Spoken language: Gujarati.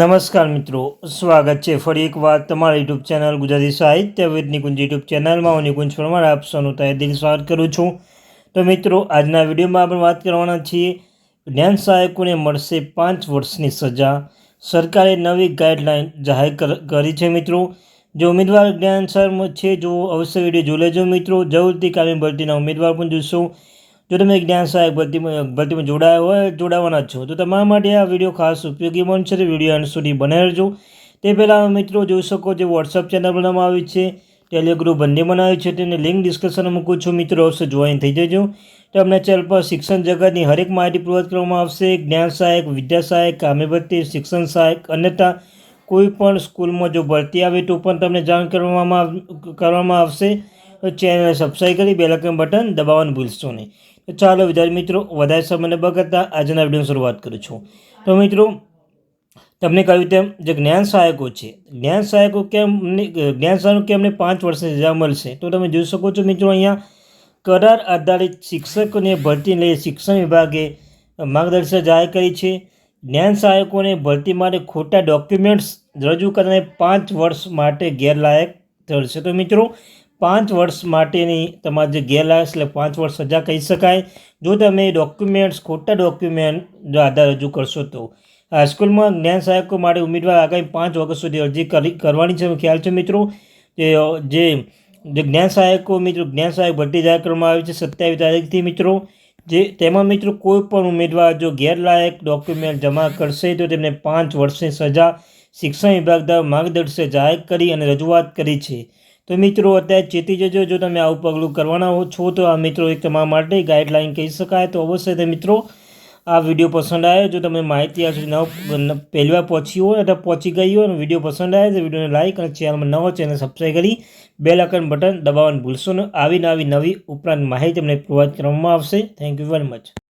નમસ્કાર મિત્રો, સ્વાગત છે ફરી એકવાર તમારા યુટ્યુબ ચેનલ ગુજરાતી સાહિત્ય વિદ નિકુંજ યુટ્યુબ ચેનલમાં. હું નિકુંજ પરમાર આપ સૌનું તહે દિલ સ્વાગત કરું છું. તો મિત્રો, આજના વિડીયોમાં આપણે વાત કરવાના છીએ જ્ઞાન સહાયકોને મળશે 5 વર્ષની સજા. સરકારે નવી ગાઈડલાઇન જાહેર કરી છે. મિત્રો, જો ઉમેદવાર જ્ઞાન સહાયક છે જો અવશ્ય વિડીયો જોઈ લેજો. મિત્રો, જરૂરથી કાયમી ભરતીના ઉમેદવાર પણ જોશો. જો તમે જ્ઞાન સહાયક ભરતીમાં જોડાવાના છો તો તમારા માટે આ વિડીયો ખાસ ઉપયોગી બનશે. વિડીયો અંત સુધી બનાવી રહેજો. તે પહેલાં મિત્રો જોઈ શકો છો વોટ્સઅપ ચેનલ બનાવવામાં આવી છે, ટેલિગ્રુપ બંને બનાવી છે, તેની લિંક ડિસ્ક્રિપ્શનમાં મૂકું છું. મિત્રો અવશ્ય જોઈન થઈ જજો. તો આપણા ચેનલ પર શિક્ષણ જગતની હરેક માહિતી પૂર્વક કરવામાં આવશે. જ્ઞાન સહાયક, વિદ્યા સહાયક, કામી ભરતી, શિક્ષણ સહાયક, અન્યથા કોઈ પણ સ્કૂલમાં જો ભરતી આવે તો પણ તમને જાણ કરવામાં આવશે. તો ચેનલ સબસ્ક્રાઈબ કરી બેલ આઇકન બટન દબાવવાનું ભૂલશો નહીં. તો ચાલો વિદ્યાર્થી મિત્રો, વધારે સમયને બગાડતા આજના વિડીયોની શરૂઆત કરું છું. તો મિત્રો, તમને કહ્યું તેમ જે જ્ઞાન સહાયકો છે, જ્ઞાન સહાયકો કેમને 5 વર્ષની સજા મળશે? તો તમે જોઈ શકો છો મિત્રો, અહીંયા કરાર આધારિત શિક્ષકોને ભરતી લઈ શિક્ષણ વિભાગે માર્ગદર્શિકા જાહેર કરી છે. જ્ઞાન સહાયકોને ભરતી માટે ખોટા ડોક્યુમેન્ટ્સ રજૂ કરીને 5 વર્ષ માટે ગેરલાયક ઠરશે. તો મિત્રો, 5 વર્ષ માટેની તમારે જે ગેરલાયક એટલે 5 વર્ષ સજા કહી શકાય જો તમે ખોટા ડોક્યુમેન્ટ જો આધાર રજૂ કરશો તો. હાઈસ્કૂલમાં જ્ઞાન સહાયકો માટે ઉમેદવાર આગામી 5 ઓગસ્ટ સુધી અરજી કરવાની છે. ખ્યાલ છે મિત્રો, જે જ્ઞાન સહાયક ભરતી જાહેર કરવામાં આવી છે 27 તારીખથી. મિત્રો, તેમાં મિત્રો કોઈ પણ ઉમેદવાર જો ગેરલાયક ડોક્યુમેન્ટ જમા કરશે તો તેમને 5 વર્ષની સજા શિક્ષણ વિભાગ દ્વારા માર્ગદર્શિકા જાહેર કરી અને રજૂઆત કરી છે. તો મિત્રો, અત્યારે ચેતી જજો જો તમે આવું પગલું કરવાના છો તો આ મિત્રો એક તમારા માટે ગાઈડલાઇન કહી શકાય. તો અવશ્ય મિત્રો આ વિડીયો પસંદ આવ્યો, જો તમને માહિતી આ સુધી પહેલી વાર પહોંચી હોય અથવા પહોંચી ગઈ હોય અને વિડીયો પસંદ આવે તો વિડીયોને લાઇક અને ચેનલમાં નવો ચેનલ સબસ્ક્રાઈબ કરી બેલ આઇકન બટન દબાવવાનું ભૂલશો નહીં. આવી નવી ઉપરાંત માહિતી તમને પ્રોવાઈડ કરવામાં આવશે. Thank you very much.